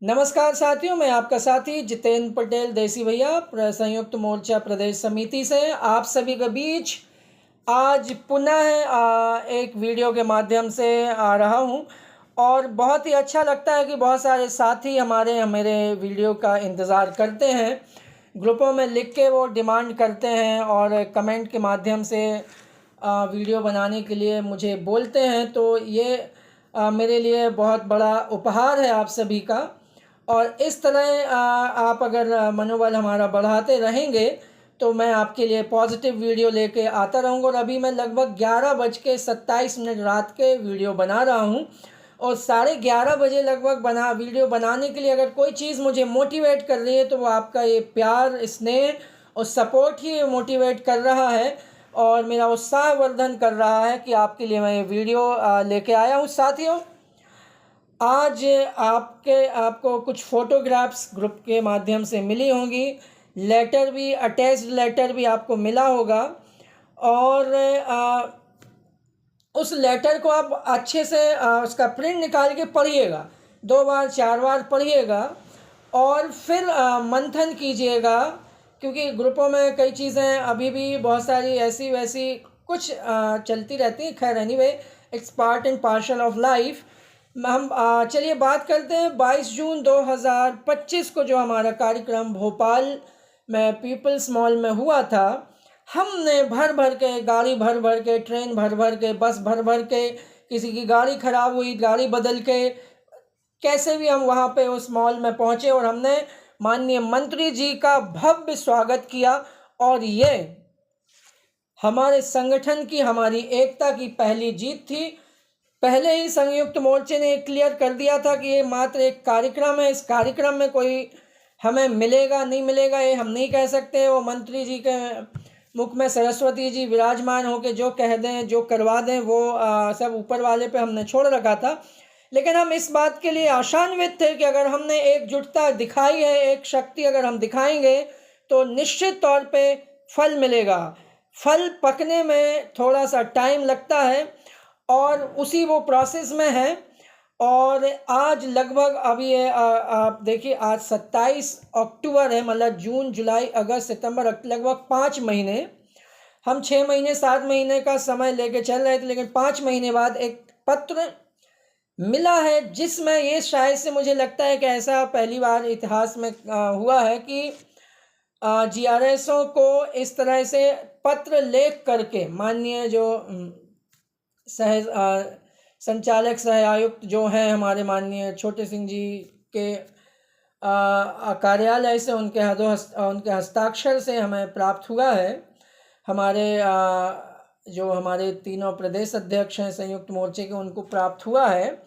नमस्कार साथियों, मैं आपका साथी जितेंद्र पटेल देसी भैया संयुक्त मोर्चा प्रदेश समिति से आप सभी के बीच आज पुनः एक वीडियो के माध्यम से आ रहा हूं और बहुत ही अच्छा लगता है कि बहुत सारे साथी मेरे वीडियो का इंतज़ार करते हैं। ग्रुपों में लिख के वो डिमांड करते हैं और कमेंट के माध्यम से वीडियो बनाने के लिए मुझे बोलते हैं, तो ये मेरे लिए बहुत बड़ा उपहार है आप सभी का। और इस तरह आप अगर मनोबल हमारा बढ़ाते रहेंगे तो मैं आपके लिए पॉजिटिव वीडियो लेके आता रहूँगा। और अभी मैं लगभग 11:27 रात के वीडियो बना रहा हूँ और 11:30 लगभग वीडियो बनाने के लिए अगर कोई चीज़ मुझे मोटिवेट कर रही है तो वो आपका ये प्यार, स्नेह और सपोर्ट ही मोटिवेट कर रहा है और मेरा उत्साहवर्धन कर रहा है कि आपके लिए मैं ये वीडियो लेके आया हूँ। साथियों, आज आपको कुछ फ़ोटोग्राफ्स ग्रुप के माध्यम से मिली होंगी, लेटर भी, अटैच्ड लेटर भी आपको मिला होगा और उस लेटर को आप अच्छे से उसका प्रिंट निकाल के पढ़िएगा, 2 बार 4 बार पढ़िएगा और फिर मंथन कीजिएगा, क्योंकि ग्रुपों में कई चीज़ें अभी भी बहुत सारी ऐसी वैसी कुछ चलती रहती हैं। खैर anyway, it's part and parcel of life. हम चलिए बात करते हैं 22 जून 2025 को जो हमारा कार्यक्रम भोपाल में पीपल्स मॉल में हुआ था। हमने भर भर के गाड़ी, भर भर के ट्रेन, भर भर के बस, भर भर के, किसी की गाड़ी ख़राब हुई गाड़ी बदल के, कैसे भी हम वहाँ पे उस मॉल में पहुँचे और हमने माननीय मंत्री जी का भव्य स्वागत किया। और ये हमारे संगठन की, हमारी एकता की पहली जीत थी। पहले ही संयुक्त मोर्चे ने क्लियर कर दिया था कि ये मात्र एक कार्यक्रम है, इस कार्यक्रम में कोई हमें मिलेगा नहीं मिलेगा ये हम नहीं कह सकते। वो मंत्री जी के मुख में सरस्वती जी विराजमान होकर जो कह दें, जो करवा दें, वो सब ऊपर वाले पे हमने छोड़ रखा था। लेकिन हम इस बात के लिए आशान्वित थे कि अगर हमने एकजुटता दिखाई है, एक शक्ति अगर हम दिखाएंगे तो निश्चित तौर पे फल मिलेगा। फल पकने में थोड़ा सा टाइम लगता है और उसी वो प्रोसेस में है। और आज लगभग अभी आप देखिए, आज 27 अक्टूबर है, मतलब जून, जुलाई, अगस्त, सितंबर, लगभग 5 महीने, हम 6 महीने 7 महीने का समय लेके चल रहे थे, लेकिन 5 महीने बाद एक पत्र मिला है जिसमें ये शायद से मुझे लगता है कि ऐसा पहली बार इतिहास में हुआ है कि जीआरएसओ को इस तरह से पत्र लेख करके माननीय जो संचालक सह आयुक्त जो हैं हमारे माननीय छोटे सिंह जी के कार्यालय से, उनके हस्ताक्षर से हमें प्राप्त हुआ है। हमारे जो हमारे तीनों प्रदेश अध्यक्ष हैं संयुक्त मोर्चे के, उनको प्राप्त हुआ है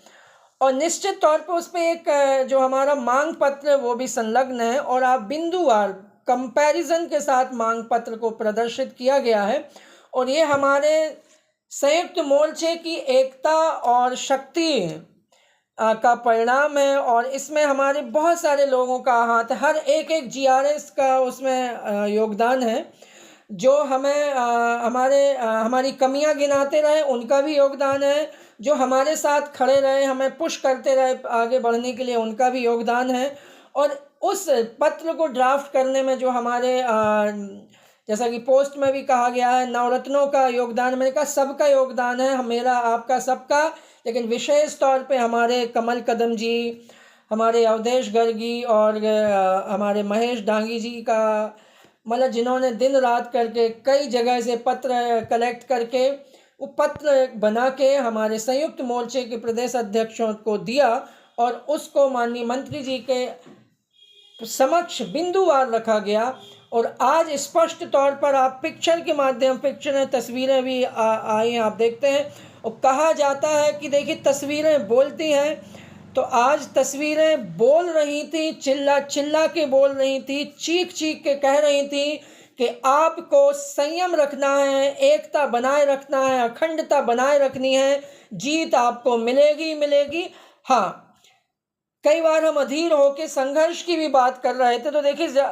और निश्चित तौर पर उस पर एक जो हमारा मांग पत्र वो भी संलग्न है और आप बिंदुवार कंपैरिजन के साथ मांग पत्र को प्रदर्शित किया गया है। और ये हमारे संयुक्त मोर्चे की एकता और शक्ति का परिणाम है और इसमें हमारे बहुत सारे लोगों का हाथ, हर एक जीआरएस का उसमें योगदान है। जो हमें हमारी कमियां गिनाते रहे उनका भी योगदान है, जो हमारे साथ खड़े रहे, हमें पुश करते रहे आगे बढ़ने के लिए, उनका भी योगदान है। और उस पत्र को ड्राफ्ट करने में जो हमारे जैसा कि पोस्ट में भी कहा गया है, नवरत्नों का योगदान, मैंने कहा सबका योगदान है, मेरा, आपका, सबका, लेकिन विशेष तौर पे हमारे कमल कदम जी, हमारे अवधेश गर्गी और हमारे महेश डांगी जी का, मतलब जिन्होंने दिन रात करके कई जगह से पत्र कलेक्ट करके वो पत्र बना के हमारे संयुक्त मोर्चे के प्रदेश अध्यक्षों को दिया और उसको माननीय मंत्री जी के समक्ष बिंदुवार रखा गया। और आज स्पष्ट तौर पर आप पिक्चर के माध्यम, पिक्चरें, तस्वीरें भी आई हैं, आप देखते हैं। और कहा जाता है कि देखिए तस्वीरें बोलती हैं, तो आज तस्वीरें बोल रही थी, चिल्ला चिल्ला के बोल रही थी, चीख चीख के कह रही थी कि आपको संयम रखना है, एकता बनाए रखना है, अखंडता बनाए रखनी है, जीत आपको मिलेगी मिलेगी। हाँ, कई बार हम अधीर होकर संघर्ष की भी बात कर रहे थे, तो देखिए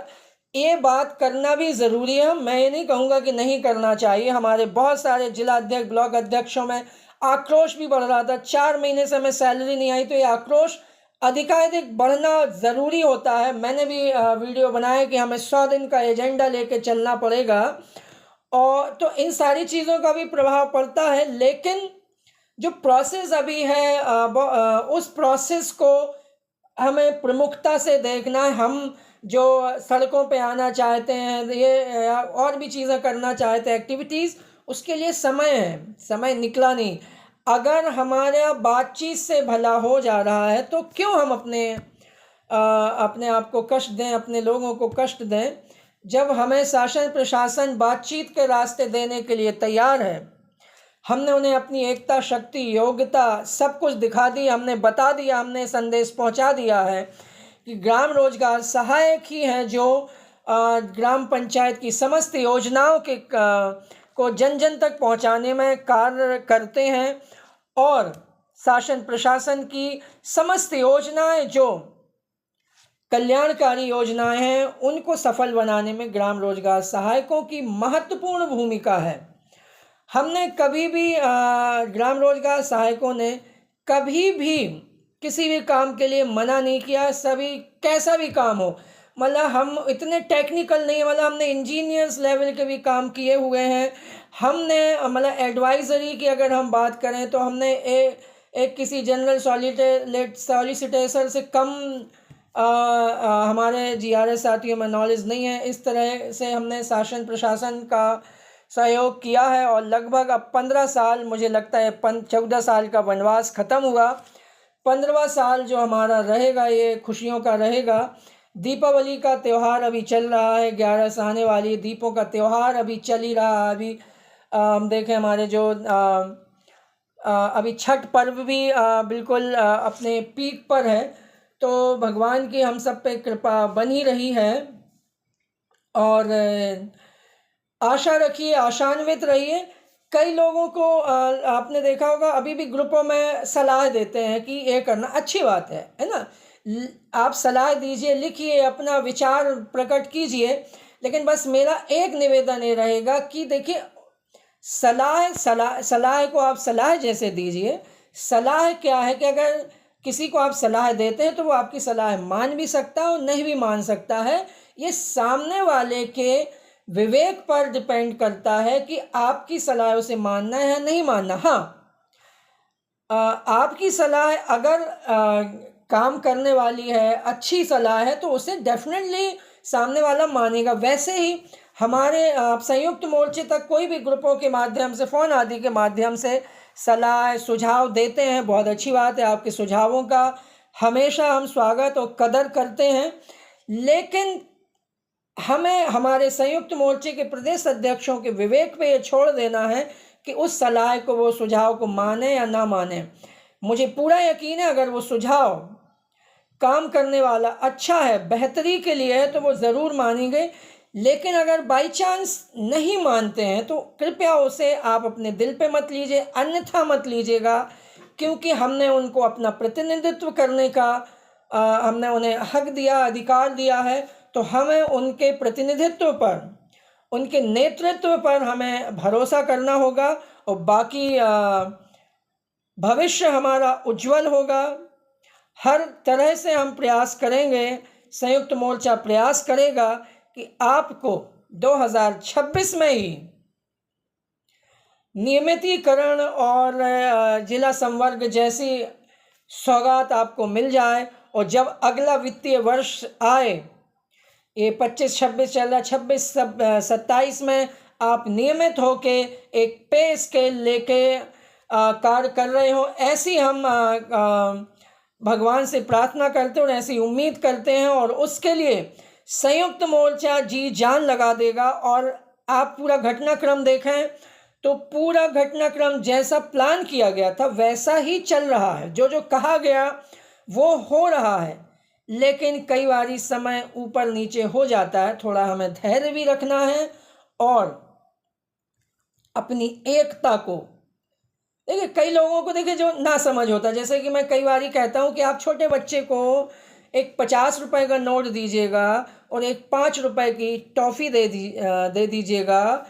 ये बात करना भी ज़रूरी है। मैं ये नहीं कहूँगा कि नहीं करना चाहिए। हमारे बहुत सारे जिला अध्यक्ष, ब्लॉक अध्यक्षों में आक्रोश भी बढ़ रहा था। 4 महीने से हमें सैलरी नहीं आई, तो ये आक्रोश अधिकाधिक बढ़ना ज़रूरी होता है। मैंने भी वीडियो बनाया कि हमें 100 दिन का एजेंडा लेके चलना पड़ेगा, और तो इन सारी चीज़ों का भी प्रभाव पड़ता है। लेकिन जो प्रोसेस अभी है उस प्रोसेस को हमें प्रमुखता से देखना है। हम जो सड़कों पे आना चाहते हैं, ये और भी चीज़ें करना चाहते हैं, एक्टिविटीज़, उसके लिए समय है, समय निकला नहीं। अगर हमारा बातचीत से भला हो जा रहा है तो क्यों हम अपने आप को कष्ट दें, अपने लोगों को कष्ट दें, जब हमें शासन प्रशासन बातचीत के रास्ते देने के लिए तैयार है। हमने उन्हें अपनी एकता, शक्ति, योग्यता सब कुछ दिखा दी, हमने बता दिया, हमने संदेश पहुंचा दिया है कि ग्राम रोजगार सहायक ही हैं जो ग्राम पंचायत की समस्त योजनाओं के को जन जन तक पहुंचाने में कार्य करते हैं, और शासन प्रशासन की समस्त योजनाएं जो कल्याणकारी योजनाएं हैं उनको सफल बनाने में ग्राम रोजगार सहायकों की महत्वपूर्ण भूमिका है। हमने कभी भी ग्राम रोजगार सहायकों ने कभी भी किसी भी काम के लिए मना नहीं किया। सभी कैसा भी काम हो, मतलब हम इतने टेक्निकल नहीं, मतलब हमने इंजीनियर्स लेवल के भी काम किए हुए हैं। हमने मतलब एडवाइजरी की अगर हम बात करें तो हमने एक किसी जनरल सॉलिसिटर से कम हमारे जीआरएस साथियों में नॉलेज नहीं है। इस तरह से हमने शासन प्रशासन का सहयोग किया है, और लगभग अब 15 साल, मुझे लगता है 14 साल का वनवास ख़त्म हुआ। 15वां साल जो हमारा रहेगा ये खुशियों का रहेगा। दीपावली का त्यौहार अभी चल रहा है, 11 से आने वाली दीपों का त्यौहार अभी चल ही रहा है। अभी हम देखें हमारे जो अभी छठ पर्व भी बिल्कुल अपने पीक पर है। तो भगवान की हम सब पे कृपा बनी रही है, और आशा रखिए, आशान्वित रहिए। कई लोगों को आपने देखा होगा अभी भी ग्रुपों में सलाह देते हैं कि ये करना, अच्छी बात है ना। आप सलाह दीजिए, लिखिए, अपना विचार प्रकट कीजिए, लेकिन बस मेरा एक निवेदन ये रहेगा कि देखिए, सलाह को आप सलाह जैसे दीजिए। सलाह क्या है कि अगर किसी को आप सलाह देते हैं तो वो आपकी सलाह मान भी सकता है और नहीं भी मान सकता है। ये सामने वाले के विवेक पर डिपेंड करता है कि आपकी सलाह उसे मानना है या नहीं मानना। हाँ, आपकी सलाह अगर काम करने वाली है, अच्छी सलाह है, तो उसे डेफिनेटली सामने वाला मानेगा। वैसे ही हमारे संयुक्त मोर्चे तक कोई भी ग्रुपों के माध्यम से, फ़ोन आदि के माध्यम से सलाह सुझाव देते हैं, बहुत अच्छी बात है। आपके सुझावों का हमेशा हम स्वागत और कदर करते हैं, लेकिन हमें हमारे संयुक्त मोर्चे के प्रदेश अध्यक्षों के विवेक पे ये छोड़ देना है कि उस सलाह को, वो सुझाव को माने या ना माने। मुझे पूरा यकीन है अगर वो सुझाव काम करने वाला अच्छा है, बेहतरी के लिए है, तो वो ज़रूर मानेंगे। लेकिन अगर बाई चांस नहीं मानते हैं तो कृपया उसे आप अपने दिल पे मत लीजिए, अन्यथा मत लीजिएगा, क्योंकि हमने उनको अपना प्रतिनिधित्व करने का हमने उन्हें हक दिया, अधिकार दिया है। तो हमें उनके प्रतिनिधित्व पर, उनके नेतृत्व पर हमें भरोसा करना होगा, और बाकी भविष्य हमारा उज्जवल होगा। हर तरह से हम प्रयास करेंगे, संयुक्त मोर्चा प्रयास करेगा कि आपको 2026 में ही नियमितीकरण और जिला संवर्ग जैसी सौगात आपको मिल जाए, और जब अगला वित्तीय वर्ष आए, ये 25-26 चल रहा, 26-27 में आप नियमित होके एक पे स्केल लेके कार्य कर रहे हो, ऐसी हम भगवान से प्रार्थना करते हैं और ऐसी उम्मीद करते हैं। और उसके लिए संयुक्त मोर्चा जी जान लगा देगा। और आप पूरा घटनाक्रम देखें तो पूरा घटनाक्रम जैसा प्लान किया गया था वैसा ही चल रहा है। जो जो कहा गया वो हो रहा है, लेकिन कई बार समय ऊपर नीचे हो जाता है। थोड़ा हमें धैर्य भी रखना है और अपनी एकता को, देखिए कई लोगों को देखिए जो ना समझ होता है, जैसे कि मैं कई बार कहता हूँ कि आप छोटे बच्चे को एक 50 रुपए का नोट दीजिएगा और एक 5 रुपए की टॉफ़ी दे दीजिएगा,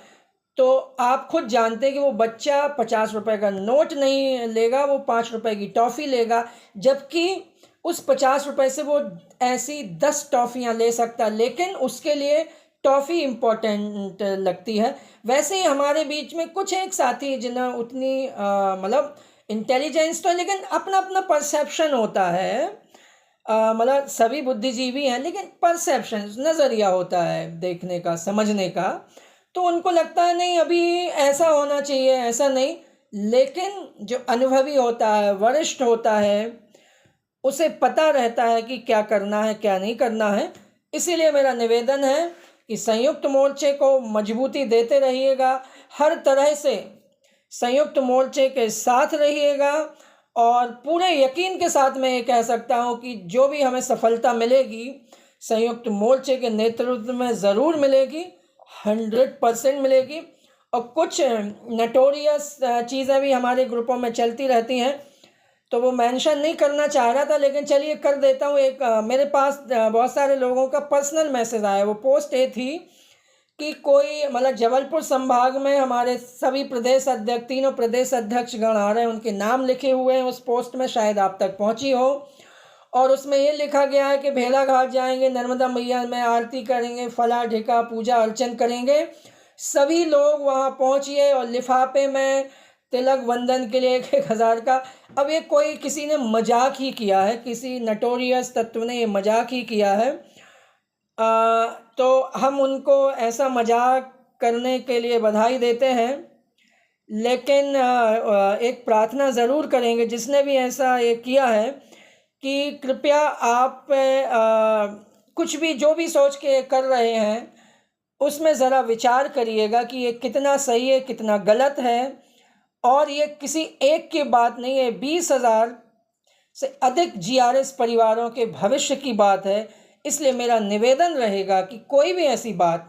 तो आप खुद जानते हैं कि वो बच्चा 50 रुपए का नोट नहीं लेगा, वो 5 रुपए की टॉफ़ी लेगा। जबकि उस 50 रुपए से वो ऐसी 10 टॉफ़ियाँ ले सकता है, लेकिन उसके लिए टॉफ़ी इम्पोर्टेंट लगती है। वैसे ही हमारे बीच में कुछ एक साथी जिन्हें उतनी मतलब इंटेलिजेंस तो है, लेकिन अपना अपना परसेप्शन होता है। मतलब सभी बुद्धिजीवी हैं, लेकिन परसेप्शन नज़रिया होता है देखने का, समझने का। तो उनको लगता है नहीं अभी ऐसा होना चाहिए, ऐसा नहीं। लेकिन जो अनुभवी होता है, वरिष्ठ होता है, उसे पता रहता है कि क्या करना है क्या नहीं करना है। इसीलिए मेरा निवेदन है कि संयुक्त मोर्चे को मजबूती देते रहिएगा, हर तरह से संयुक्त मोर्चे के साथ रहिएगा। और पूरे यकीन के साथ मैं ये कह सकता हूँ कि जो भी हमें सफलता मिलेगी संयुक्त मोर्चे के नेतृत्व में ज़रूर मिलेगी, 100% मिलेगी। और कुछ नटोरियस चीज़ें भी हमारे ग्रुपों में चलती रहती हैं, तो वो मेंशन नहीं करना चाह रहा था, लेकिन चलिए कर देता हूँ। एक मेरे पास बहुत सारे लोगों का पर्सनल मैसेज आया। वो पोस्ट ये थी कि कोई मतलब जबलपुर संभाग में हमारे सभी प्रदेश अध्यक्ष, तीनों प्रदेश अध्यक्ष गण आ रहे हैं, उनके नाम लिखे हुए हैं उस पोस्ट में, शायद आप तक पहुंची हो। और उसमें ये लिखा गया है कि भेलाघाट जाएंगे, नर्मदा मैया में आरती करेंगे, फला ढिका पूजा अर्चन करेंगे। सभी लोग वहाँ पहुँचिए और लिफाफे में तिलक वंदन के लिए 1,000 का। अब ये कोई किसी ने मजाक ही किया है, किसी नटोरियस तत्व ने ये मजाक ही किया है। तो हम उनको ऐसा मजाक करने के लिए बधाई देते हैं, लेकिन एक प्रार्थना ज़रूर करेंगे जिसने भी ऐसा ये किया है कि कृपया आप कुछ भी जो भी सोच के कर रहे हैं उसमें ज़रा विचार करिएगा कि ये कितना सही है, कितना गलत है। और ये किसी एक की बात नहीं है, 20,000 से अधिक जीआरएस परिवारों के भविष्य की बात है। इसलिए मेरा निवेदन रहेगा कि कोई भी ऐसी बात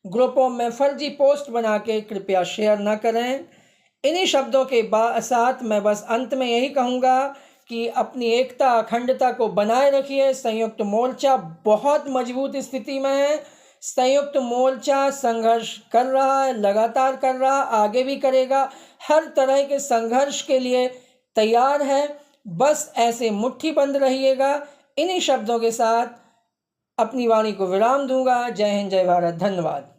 ग्रुपों में फर्जी पोस्ट बना के कृपया शेयर ना करें। इन्हीं शब्दों के साथ मैं बस अंत में यही कहूँगा कि अपनी एकता अखंडता को बनाए रखिए। संयुक्त मोर्चा बहुत मजबूत स्थिति में है। संयुक्त मोर्चा संघर्ष कर रहा है, लगातार कर रहा, आगे भी करेगा, हर तरह के संघर्ष के लिए तैयार है। बस ऐसे मुट्ठी बंद रहिएगा। इन्हीं शब्दों के साथ अपनी वाणी को विराम दूंगा। जय हिंद, जय भारत, धन्यवाद।